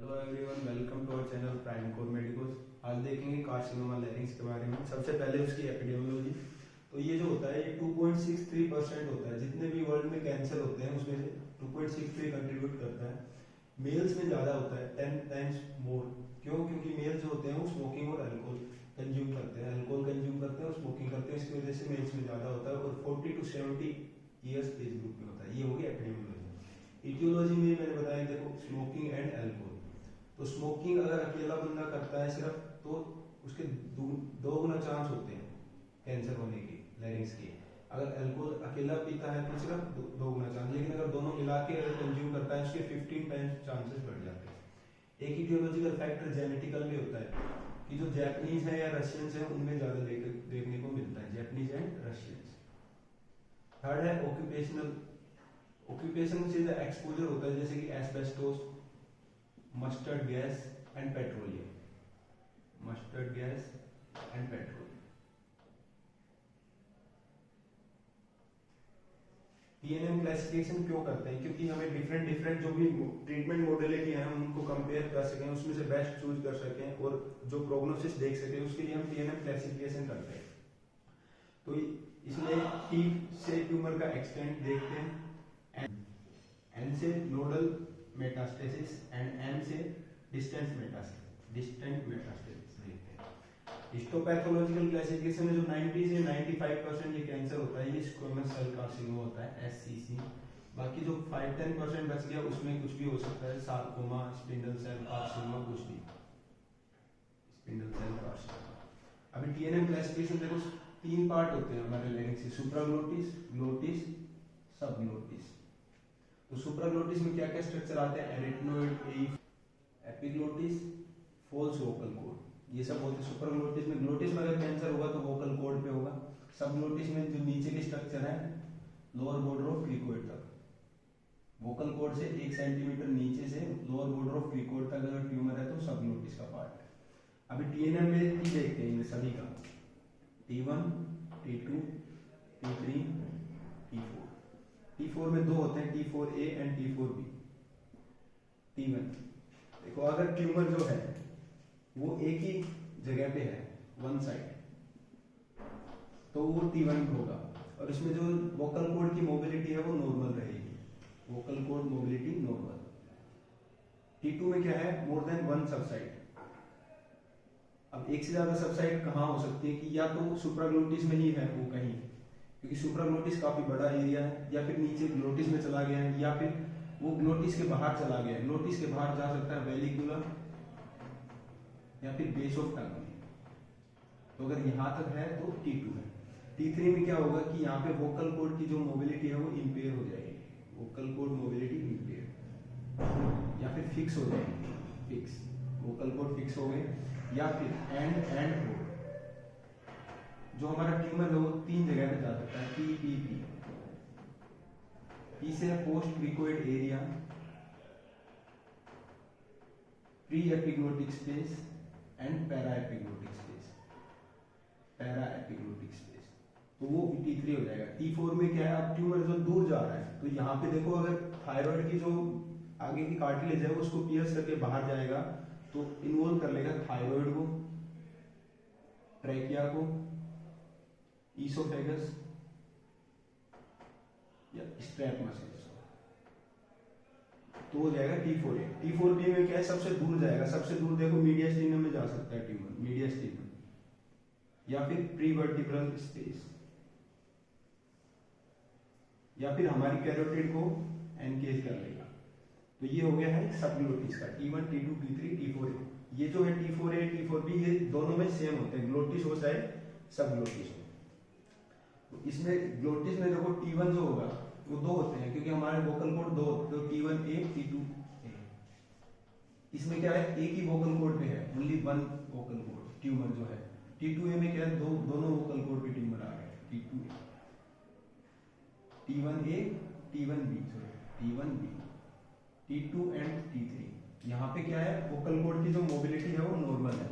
Hello everyone, welcome to our channel prime core medicos. आज देखेंगे carcinoma larynx के बारे में। सबसे पहले उसकी एपिडेमियोलॉजी। तो ये जो होता है ये 2.63% होता है। जितने भी वर्ल्ड में कैंसर होते हैं उसमें से 2.63 कंट्रीब्यूट करता है। मेल्स में ज़्यादा होता है, 10 टाइम्स मोर। क्यों? क्योंकि मेल्स जो होते हैं वो स्मोकिंग और अल्कोहल कंज्यूम करते हैं, अल्कोहल कंज्यूम करते हैं और स्मोकिंग करते हैं। इसकी वजह से मेल्स में ज़्यादा होता है और 40 to 70 ईयर्स एज ग्रुप में होता है। ये होगी एपिडेमियोलॉजी। इटियोलॉजी में मैंने बताया, देखो, स्मोकिंग एंड अल्कोहल। तो स्मोकिंग अगर अकेला बंदा करता है सिर्फ, तो उसके दो गुना चांस होते हैं कैंसर होने के, लैरिंक्स के। अगर अल्कोहल अकेला पीता है तो सिर्फ दो गुना चांस, लेकिन अगर दोनों मिला के अगर कंज्यूम करता है उसके 15 टाइम्स चांसेस बढ़ जाते हैं। एक इटियोलॉजिकल फैक्टर जेनेटिकल भी होता है कि जो जैपनीज है या रशियंस है उनमें ज्यादा देखने को मिलता है, जैपनीज एंड रशियंस। थर्ड है ऑक्यूपेशनल। ऑक्यूपेशन से एक्सपोजर होता है, जैसे कि asbestos, mustard gas and petroleum. Mustard gas and petroleum. PNM classification क्यों करते हैं? क्योंकि हमें डिफरेंट जो भी ट्रीटमेंट मोडेलिटी है हम उनको कंपेयर कर सकें, उसमें से बेस्ट चूज कर सकें और जो प्रोग्नोसिस देख सकें, उसके लिए हम पीएनएम क्लासिफिकेशन करते हैं। तो इसमें टी से ट्यूमर का एक्सटेंट देखते हैं, एन से नोडल मेटास्टेसिस एंड एम से डिस्टेंट मेटास्टेसिस देखते हैं। हिस्टोपैथोलॉजिकल क्लासिफिकेशन में जो 90 से 95% ये कैंसर होता है, ये स्क्वेमस सेल कार्सिनोमा होता है, एससीसी। बाकी जो 5-10% बच गया उसमें कुछ भी हो सकता है, सार्कोमा, स्पिंडल सेल कार्सिनोमा, कुछ भी स्पिंडल सेल कार्सिनोमा। अभी टीएनएम क्लासिफिकेशन देखो, 3 पार्ट होते हैं हमारे लैरिंक्स से, सुप्राग्लोटिस, ग्लोटिस, सबग्लोटिस। तो सुप्राग्लोटिस में क्या क्या स्ट्रक्चर आते हैं? एरिथनोइड, एपिग्लोटिस, फॉल्स वोकल कॉर्ड, ये सब होते हैं सुप्राग्लोटिस में। ग्लोटिस में अगर कैंसर होगा तो वोकल कॉर्ड पे होगा। सबग्लोटिस में जो नीचे के स्ट्रक्चर है, लोअर बॉर्डर ऑफ क्रिकोइड तक, वोकल कॉर्ड से 1 सेंटीमीटर नीचे से लोअर बॉर्डर ऑफ क्रिकोइड तक अगर ट्यूमर है तो सबग्लोटिस का पार्ट है। अभी टीएनएम में देखते हैं इनमें सभी का, T1, T2, T3, T4। T4 में 2 होते हैं, T4A एंड T4B। T1 देखो, अगर ट्यूमर जो है वो एक ही जगह पे है, वन साइड, तो वो T1 होगा। और इसमें जो वोकल कॉर्ड की मोबिलिटी है वो नॉर्मल रहेगी, vocal cord mobility normal. T2 में क्या है? More than 1 subside. अब एक से ज्यादा सबसाइड कहाँ हो सकती है कि या तो सुप्राग्लोटिस में ही है वो कहीं, क्योंकि सुप्राग्लोटिस काफी बड़ा एरिया है, या फिर नीचे ग्लोटिस में चला गया है, या फिर वो ग्लोटिस के बाहर चला गया है। ग्लोटिस के बाहर जा सकता है वेलिकुलर या फिर बेस ऑफ टंग में। तो अगर यहां तक है तो T2 है। T3 में क्या होगा कि यहाँ पे वोकल कॉर्ड की जो मोबिलिटी है वो इंपेयर हो जाएगी, वोकल कॉर्ड मोबिलिटी इंपेयर, या फिर फिक्स हो जाएगी, फिक्स, वोकल कॉर्ड फिक्स हो गए, या फिर एंड हो। जो हमारा ट्यूमर है वो 3 जगह पे जा सकता है, PPP। P से post cricoid area, pre epiglottic space and para epiglottic space, para epiglottic space. तो वो T3 हो जाएगा। T4 में क्या है? अब ट्यूमर जो दूर जा रहा है, तो यहाँ पे देखो, अगर थायराइड की जो आगे की कार्टिलेज है उसको पियर्स करके बाहर जाएगा तो इन्वॉल्व कर लेगा थायराइड को, ट्रैकिया को, ईसोफेगस या स्ट्रैप मसल्स, तो हो जाएगा T4A। T4B में क्या है? सबसे दूर जाएगा, सबसे दूर देखो मीडियस्टिनम में जा सकता है ट्यूमर, मीडियस्टिनम, या फिर प्रीवर्टिब्रल स्पेस, या फिर हमारी कैरोटिड को एनकेज कर लेगा। तो ये हो गया है सबग्लोटिस का, T1, T2, T3, T4A। ये जो है T4A, T4B, ये दोनों में सेम होते हैं, ग्लोटिस हो चाहे सबग्लोटिस हो। तो इसमें ग्लोटिस में देखो T1 जो होगा वो 2 होते हैं, क्योंकि हमारे वोकल कॉर्ड 2 होते हैं, तो T1A, T2A। इसमें क्या है? एक ही वोकल कॉर्ड पे है, ओनली 1 वोकल कॉर्ड ट्यूमर जो है। T2A में क्या है? दोनों वोकल कॉर्ड पे ट्यूमर आ गए, T2A, T1A, T1B, T1B, T2 and T3। यहाँ पे क्या है? वोकल कॉर्ड की जो मोबिलिटी है वो नॉर्मल है,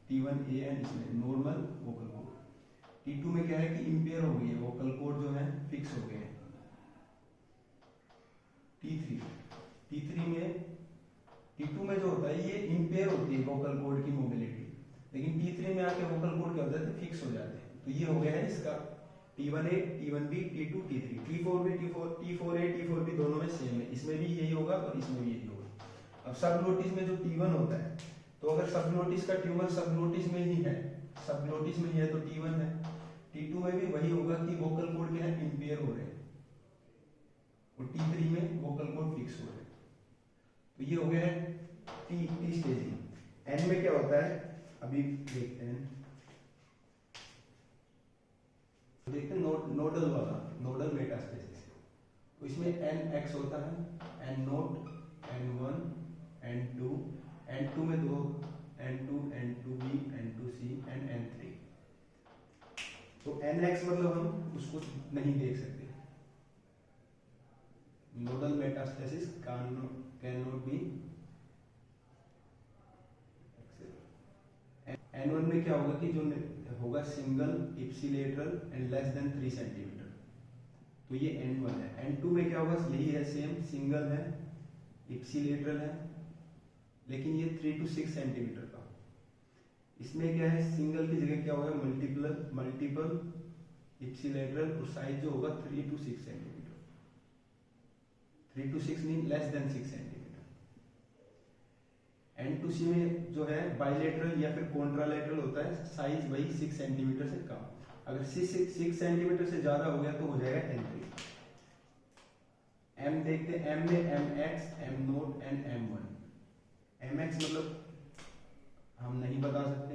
T1A एंड इसमें नॉर्मल वोकल कॉर्ड। T2 में क्या है कि इंपेयर हो गई है, वोकल कॉर्ड जो है फिक्स हो गए हैं। T3 में T2 में जो होता है ये इम्पेयर होती है वोकल कॉर्ड की मोबिलिटी, लेकिन T3 में आके वोकल कॉर्ड क्या होता है, फिक्स हो जाते हैं। तो ये हो गया है इसका T1A, T1B, T2, T3, T4A, T4B दोनों में सेम है, इसमें भी यही होगा और इसमें भी यही होगा। अब सब ग्लोटिस में जो T1 होता है, तो अगर सब ग्लोटिस का ट्यूमर सब ग्लोटिस में ही है, सब ग्लोटिस में ही है तो T1 है। T2 में भी वही होगा कि वोकल कॉर्ड क्या है, इम्पेयर हो रहे हैं, और T3 में वोकल कॉर्ड फिक्स हो रहे हैं। तो ये हो गया है टी स्टेजिंग। एन में क्या होता है अभी देखते हैं, नोडल वाला, नोडल मेटास्टेसिस। तो इसमें NX होता है, N note, N1, N2, N2 में दो, N2, N2B, N2C and N3। तो NX मतलब हम उसको नहीं देख सकते, nodal metastasis can not be. N1 में क्या होगा कि जो होगा single ipsilateral and less than 3 centimetre, तो ये N1 है। N2 में क्या होगा, यही है सेम, सिंगल है, इप्सिलेटरल है, लेकिन ये 3 to 6 सेंटीमीटर का। इसमें क्या है, सिंगल की जगह क्या होगा, मल्टीपल इप्सिलेटरल, और साइज जो होगा 3 to 6 centimetre, 3 to 6 mean less than 6 centimetre. N2C में जो है बाइलेटरल या फिर कॉन्ट्रालेटरल होता है, साइज वही 6 सेंटीमीटर से कम। अगर 6 सेंटीमीटर से ज्यादा हो गया तो हो जाएगा N3। M देखते हैं, M में MX, M note and M1। MX मतलब हम नहीं बता सकते,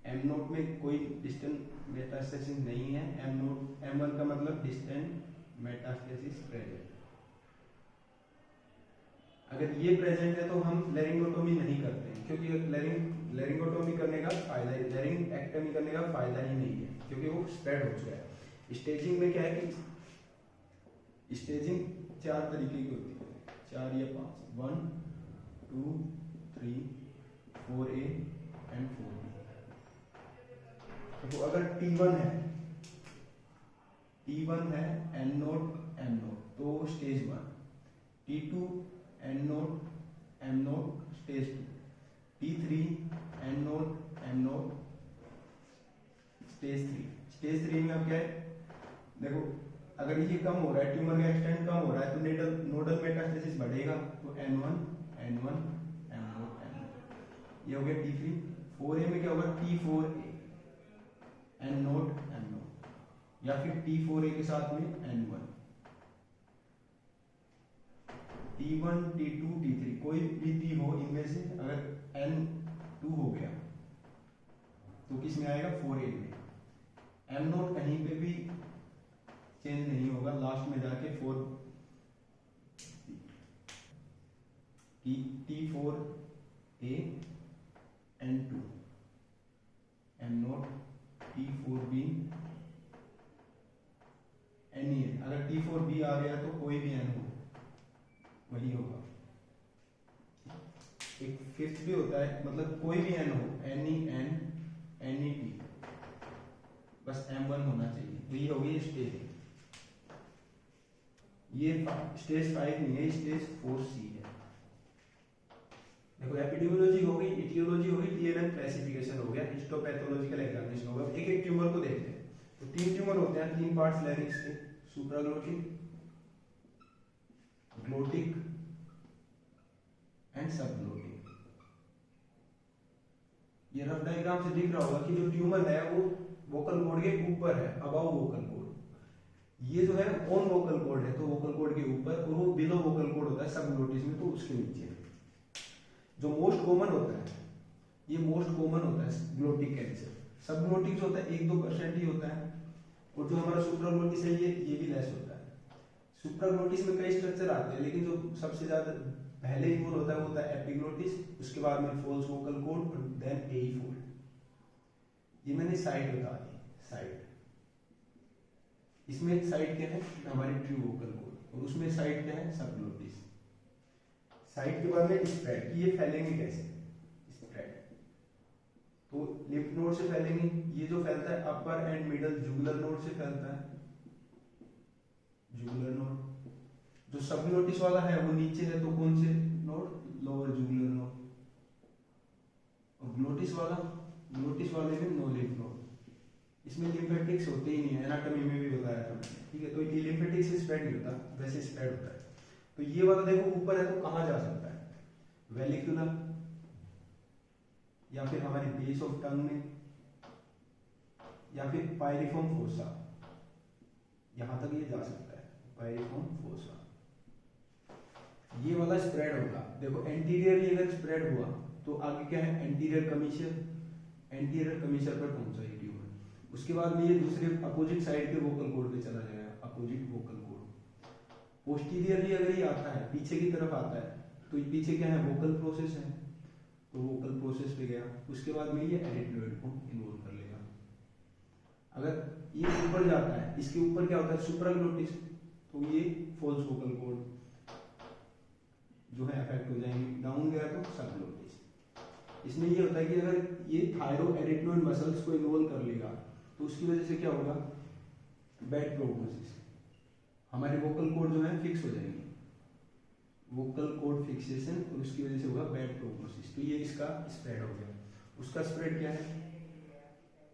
M नोट में कोई डिस्टेंट मेटास्टेसिस नहीं है, M1 का मतलब डिस्टेंट मेटास्टेसिस प्रेजेंट। अगर ये प्रेजेंट है तो हम लेरिंगोटोमी नहीं करते हैं, क्योंकि लेरिंगोटोमी करने का फायदा, लेरिंगेक्टोमी करने का फायदा ही नहीं है, क्योंकि वो स्प्रेड हो चुका है। स्टेजिंग में क्या है कि स्टेजिंग 4 तरीके की होती है, 4 या 5, 1, 2, 3, 4A एंड 4B। तो अगर T1 है N नोट M नोट, तो stage 1। T2 N note M note, stage 2। T3 N note M note, stage 3। Stage 3 में अब क्या है, देखो अगर ये कम हो रहा है, ट्यूमर का एक्सटेंट कम हो रहा है, तो नोडल मेटास्टेसिस बढ़ेगा, तो N1 M नोट, ये हो गया T3। 4A में क्या होगा, T4A N note M note, या फिर T4A के साथ में N1। T1, T2, T3 कोई भी T हो इनमें से, अगर N2 हो गया तो किस में आएगा, 4A में। M नोट कहीं पे भी चेंज नहीं होगा, लास्ट में जाके 4 T4A N2 M note, T4B NE। अगर T4B आ गया तो कोई भी N हो वही होगा। एक फिफ्थ भी होता है, मतलब कोई भी N हो, NEN NET, बस M1 होना चाहिए, तो ये हो गई स्टेज। ये स्टेज 5 नहीं है, स्टेज 4C है। देखो एपिडेमियोलॉजी हो गई, इटियोलॉजी हो गई, TNM क्लासिफिकेशन हो गया, हिस्टोपैथोलॉजिकल एग्जामिनेशन होगा। एक एक ट्यूमर को देखते हैं। तो 3 ट्यूमर होते हैं, 3 पार्ट्स लैरिंक्स के, सुप्राग्लोटिक, ग्लोटिक एंड सबग्लोटिक। ये रफ डायग्राम से दिख रहा होगा कि जो ट्यूमर है वो वोकल कॉर्ड के ऊपर है, अबव वोकल कॉर्ड। ये जो है ऑन वोकल कॉर्ड है, तो वोकल कॉर्ड के ऊपर, और वो बिलो वोकल कॉर्ड होता है सबग्लोटिस में, तो उसके नीचे। जो मोस्ट कॉमन होता है, ये मोस्ट कॉमन होता है ग्लोटिक कैंसर। सबग्लोटिक जो होता है 1-2% ही होता है, और जो हमारा सुप्राग्लोटिस है ये भी लेस होता है। सुप्राग्लोटिस में कई स्ट्रक्चर आते हैं, लेकिन जो सबसे ज्यादा पहले इन्वॉल्व होता है वो होता है एपिग्लोटिस, उसके बाद में फॉल्स वोकल कॉर्ड, और देन एई फोल्ड। ये मैंने साइड बता दी, साइड। इसमें साइड क्या है, हमारी ट्रू वोकल कॉर्ड, और उसमें साइड क्या है, सबग्लोटिस। साइड के बाद में स्प्रेड, कि ये फैलेंगे कैसे, स्प्रेड। तो लिम्फ नोड से फैलेंगे, ये जो फैलता है अपर एंड मिडल जुगुलर नोड से फैलता है, जुगुलर नोड। जो सबग्लोटिस वाला है वो नीचे है, तो कौन से नोड, लोअर जुगुलर नोड। और ग्लोटिस वाले में नो लिम्फ नोड, इसमें लिम्फेटिक्स होते ही नहीं है, एनाटॉमी में भी बताया था मैंने, ठीक है। तो ये लिम्फेटिक्स से स्प्रेड नहीं होता, वैसे स्प्रेड होता है। तो ये वाला देखो ऊपर है तो कहाँ जा सकता है, वेलिकुला या फिर हमारे बेस ऑफ टंग में, या फिर पायरिफॉर्म फोसा, यहां तक ये जा सकता है, पायरिफॉर्म फोसा। ये वाला स्प्रेड होगा, देखो एंटीरियरली अगर स्प्रेड हुआ तो आगे क्या है, एंटीरियर कमीशर, एंटीरियर कमीशर पर पहुंचा ये ट्यूमर। उसके बाद में ये दूसरे अपोजिट साइड के वोकल कोड पे चला जाएगा, अपोजिट वोकल कोड। पोस्टीरियरली अगर ये आता है, पीछे की तरफ आता है, तो ये पीछे क्या है, वोकल प्रोसेस है, तो वोकल प्रोसेस पे गया। उसके बाद में ये एरिथ्रोइड को इन्वॉल्व कर लेगा। अगर ये ऊपर जाता है, इसके ऊपर क्या होता है, सुप्राग्लोटिस, तो ये फॉल्स वोकल कोड जो है अफेक्ट हो जाएंगे। डाउन गया तो सबग्लोटिस। इसमें ये होता है कि अगर ये थायरोएरिथ्नोइड मसल्स को इन्वॉल्व कर लेगा तो उसकी वजह से क्या होगा, बैड प्रोग्नोसिस, हमारे वोकल कोड जो है फिक्स हो जाएंगे, वोकल कोड फिक्सेशन, और उसकी वजह से होगा बैड प्रोग्नोसिस। तो ये इसका स्प्रेड हो गया। उसका स्प्रेड क्या है,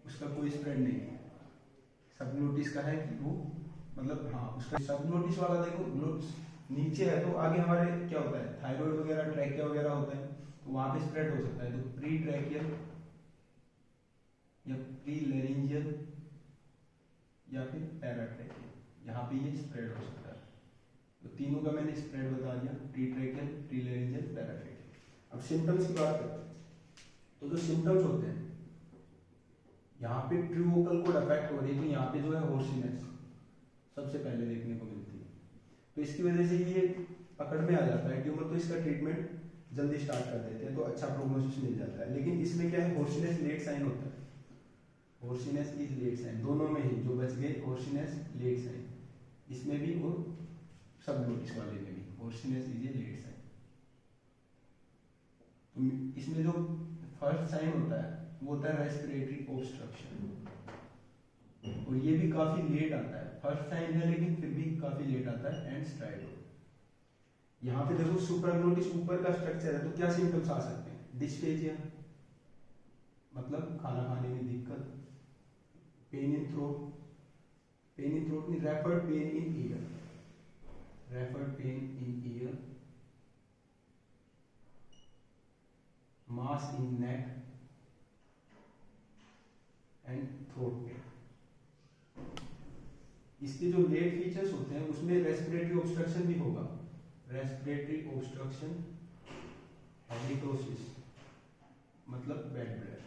उसका कोई स्प्रेड नहीं है। सबग्लोटिस का है कि वो मतलब हाँ, उसका सबग्लोटिस वाला देखो ग्लोट्स नीचे है तो आगे हमारे क्या होता है, थायराइड वगैरह, ट्रैकिया वगैरह होता है, तो वहां पे स्प्रेड हो सकता है। तो प्री ट्रैकियल या प्री लेरिंजियल या फिर पैराट्रैकियल, यहाँ पे ये स्प्रेड हो सकता है। तो तीनों का मैंने स्प्रेड बता दिया, प्री ट्रैकियल, प्री लेरिंजियल, पैराट्रैकियल। अब सिम्टम्स की बात करते हैं। तो जो सिम्टम्स होते हैं, यहाँ पे ट्रू वोकल कोड अफेक्ट हो रही है, तो यहाँ पे जो है होर्सिनेस सबसे पहले देखने को मिलती है। तो इसकी वजह से ये पकड़ में आ जाता है ट्यूमर, तो इसका ट्रीटमेंट जल्दी स्टार्ट कर देते हैं, तो अच्छा प्रोग्नोसिस मिल जाता है। लेकिन इसमें क्या है, होर्सिनेस लेट साइन होता है, होर्सिनेस इज लेट साइन, दोनों में ही जो बच गए होर्सिनेस लेट साइन, इसमें भी और सबग्लोटिस वाले में भी होर्सिनेस इज ए लेट साइन। तो इसमें जो फर्स्ट साइन होता है वो होता है रेस्पिरेटरी ऑब्स्ट्रक्शन, और ये भी काफी लेट आता है। फर्स्ट साइन है लेकिन फिर भी काफी लेट आता है। एंड स्ट्राइडो, यहाँ पे देखो सुप्राग्लोटिस ऊपर का स्ट्रक्चर है, तो क्या सिम्टम्स आ सकते हैं, डिस्फेजिया मतलब खाना खाने में दिक्कत, pain in throat, pain in throat नहीं, referred pain in ear, referred pain in ear, mass in neck and throat pain. इसके जो लेट फीचर्स होते हैं उसमें रेस्पिरेटरी ऑब्स्ट्रक्शन भी होगा, रेस्पिरेटरी ऑब्स्ट्रक्शन, हेलिटोसिस मतलब बेड ब्रेथ।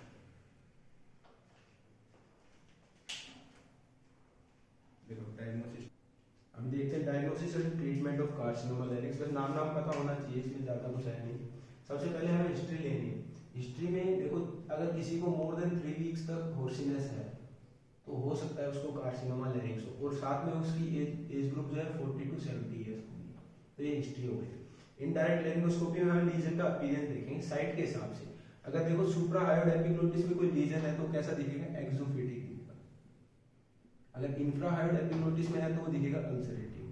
देखो डायग्नोसिस, हम देखते हैं diagnosis and treatment of carcinoma larynx. बस नाम पता होना चाहिए, इसमें ज्यादा कुछ है नहीं। सबसे पहले हमें हिस्ट्री लेनी है। हिस्ट्री में देखो, अगर किसी को मोर देन 3 वीक्स तक होर्सिनेस है तो हो सकता है उसको कार्सिनोमा लैरिंक्स हो, और साथ में उसकी एज ग्रुप जो है 40 to 70 ईयर्स होगी। तो ये हिस्ट्री हो गई। इनडायरेक्ट लैरिंगोस्कोपी में हम लीजन का अपीयरेंस देखेंगे साइट के हिसाब से। अगर देखो सुप्राहायोड एपिग्लोटिस में कोई लीजन है तो कैसा दिखेगा, एक्सोफिटिक दिखेगा। अगर इंफ्राहायोड एपिग्लोटिस में है तो वो दिखेगा अल्सरेटिव।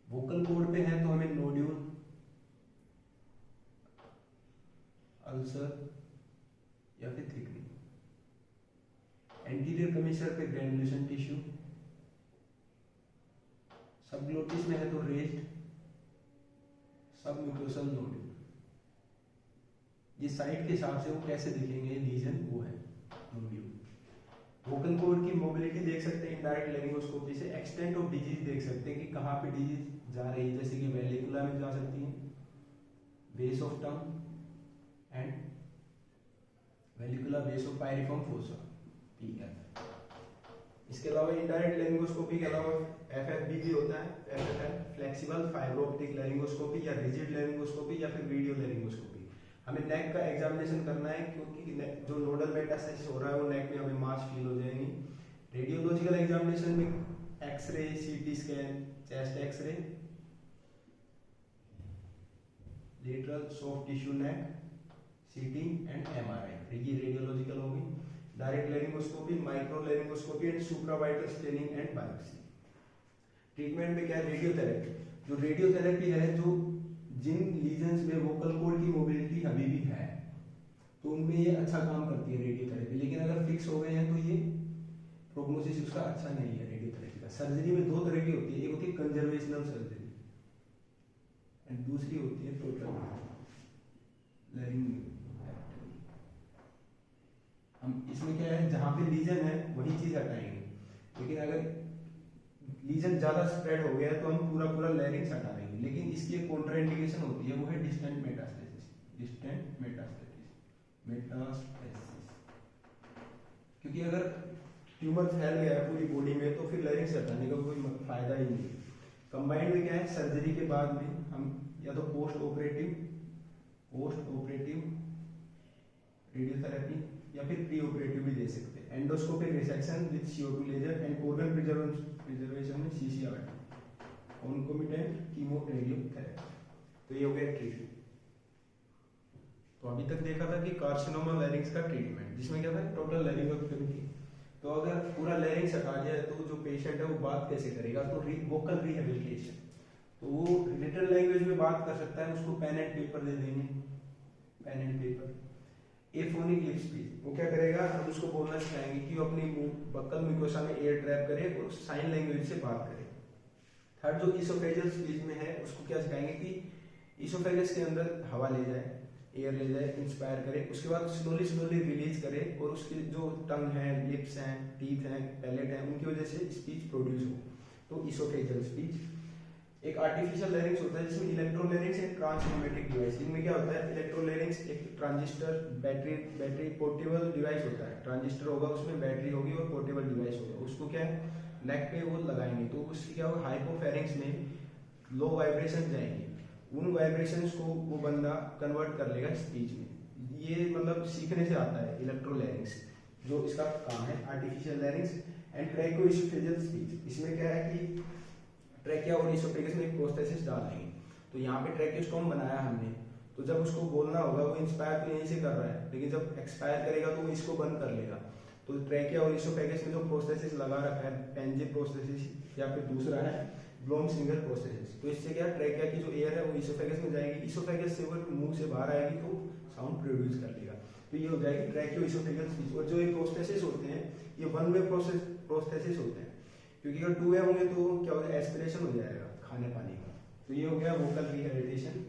वोकल कोड पे है तो हमें नोड्यूल, अल्सर या फिर थिकनिंग। एंटीरियर कमीशर पे ग्रैनुलेशन टिश्यू, सबग्लोटिस में है तो रेज्ड सबम्यूकोसल नोड्यूल। ये साइट के हिसाब से वो कैसे दिखेंगे लीजन, वो है नोड्यूल। वोकल कोड की मोबिलिटी देख सकते हैं इनडायरेक्ट लैरिंगोस्कोपी से। एक्सटेंट ऑफ डिजीज देख सकते हैं कि कहाँ पे डिजीज जा रही है, जैसे कि वेलिकुला में जा सकती है, base of tongue and vallecula base of pyriform fossa, PF। इसके अलावा इनडायरेक्ट लैरिंगोस्कोपी के अलावा FFB भी होता है, FFL flexible fibro optic laryngoscopy, या रिजिड लैरिंगोस्कोपी, या फिर वीडियो लैरिंगोस्कोपी। हमें नेक का एग्जामिनेशन करना है, क्योंकि जो नोडल मेटास्टेसिस हो रहा है वो नेक में हमें मास फील हो जाएंगी। रेडियोलॉजिकल एग्जामिनेशन में x ray, CT scan, chest x ray, lateral soft tissue neck, CT and MRI, ये रेडियोलॉजिकल होगी। Direct laryngoscopy, micro laryngoscopy and supravital staining and biopsy. Treatment में क्या है, रेडियोथेरेपी। जो रेडियोथेरेपी है, जो जिन लीजन्स में वोकल कॉर्ड की मोबिलिटी अभी भी है तो उनमें ये अच्छा काम करती है रेडियोथेरेपी। लेकिन अगर फिक्स हो गए हैं तो ये प्रोग्नोसिस उसका अच्छा नहीं है रेडियोथेरेपी का। सर्जरी में 2 तरह की होती है, एक होती है कंजर्वेशनल सर्जरी एंड दूसरी होती है टोटल लैरिंगेक्टमी। हम इसमें क्या है, जहाँ पे लीजन है वही चीज हटाएंगे, लेकिन अगर लीजन ज्यादा स्प्रेड हो गया तो हम पूरा लैरिंग्स हटा देंगे। लेकिन इसकी एक कॉन्ट्राइंडिकेशन होती है, वो है डिस्टेंट मेटास्टेसिस। डिस्टेंट मेटास्टेसिस क्योंकि अगर ट्यूमर फैल गया है पूरी बॉडी में तो फिर लैरिंग्स हटाने का कोई फायदा ही नहीं। कंबाइंड में क्या है, सर्जरी के बाद में हम या तो पोस्ट ऑपरेटिव रेडियोथेरेपी या फिर प्री ऑपरेटिव भी दे सकते हैं। Endoscopic resection with CO2 laser and organ preservation में CCRT, कॉन्कोमिटेंट कीमो रेडियोथेरेपी। तो ये हो गया ट्रीटमेंट। तो अभी तक देखा था कि कार्सिनोमा लैरिंग्स का ट्रीटमेंट, जिसमें क्या था, टोटल लैरिंगोटोमी थी। तो अगर पूरा लैरिंग्स हटा दिया तो जो पेशेंट है वो बात कैसे करेगा, तो वोकल रिहेबिलिटेशन। तो वो लिटिल लैंग्वेज में बात कर सकता है, उसको पेन एंड पेपर दे देंगे, pen and paper. Aphonic lip speech, वो क्या करेगा, हम उसको बोलना सिखाएंगे कि वो अपनी बक्कल म्यूकोसा में एयर ट्रैप करे और साइन लैंग्वेज से बात करे। थर्ड जो इसोफेजियल स्पीच में है, उसको क्या सिखाएंगे कि इसोफेगस के अंदर हवा ले जाए, एयर ले जाए, इंस्पायर करे, उसके बाद स्लोली रिलीज करे और उसकी जो टंग है, लिप्स हैं, टीथ हैं, पैलेट है, उनकी वजह से स्पीच प्रोड्यूस हो, तो इसोफेजियल स्पीच। एक आर्टिफिशियल लैरिंग्स होता है जिसमें इलेक्ट्रोलैरिंग्स एक ट्रांसन्यूमेटिक डिवाइस। इनमें क्या होता है, इलेक्ट्रोलैरिंग्स एक ट्रांजिस्टर बैटरी पोर्टेबल डिवाइस होता है। ट्रांजिस्टर होगा, उसमें बैटरी होगी और पोर्टेबल डिवाइस होगा। उसको क्या है, नेक पे वो लगाएंगे तो उससे क्या होगा, हाइपोफेरिंक्स में लो वाइब्रेशन जाएंगे, उन वाइब्रेशंस को वो बंदा कन्वर्ट कर लेगा स्पीच में। ये मतलब सीखने से आता है इलेक्ट्रोलैरिंग्स, जो इसका काम है। आर्टिफिशियल लैरिंग्स एंड ट्रैकोइसोफेजियल स्पीच, इसमें क्या है कि ट्रैकिया और इसोफेगस में एक प्रोस्थेसिस डाल देंगे। तो यहाँ पे ट्रैकियोस्टोम बनाया हमने, तो जब उसको बोलना होगा वो इंस्पायर तो यहीं से कर रहा है, लेकिन जब एक्सपायर करेगा तो वो इसको बंद कर लेगा। तो ट्रैकिया और इसोफेगस में जो प्रोस्थेसिस लगा रखा है, पेंजे प्रोस्थेसिस या फिर दूसरा है ब्लोम सिंगर प्रोस्थेसिस, तो इससे क्या ट्रैकिया की जो एयर है वो इसोफेगस में जाएगी, इसोफेगस से वो मुंह से बाहर आएगी तो साउंड प्रोड्यूस कर लेगा। तो ये हो जाएगी ट्रैकियो इसोफेगल स्पीच। और जो ये प्रोस्थेसिस होते हैं ये वन वे प्रोस्थेसिस होते हैं, क्योंकि अगर 2 वे होंगे तो क्या हो जाएगा, एस्पिरेशन हो जाएगा खाने पानी का। तो ये हो गया वोकल रिहेबिलिटेशन।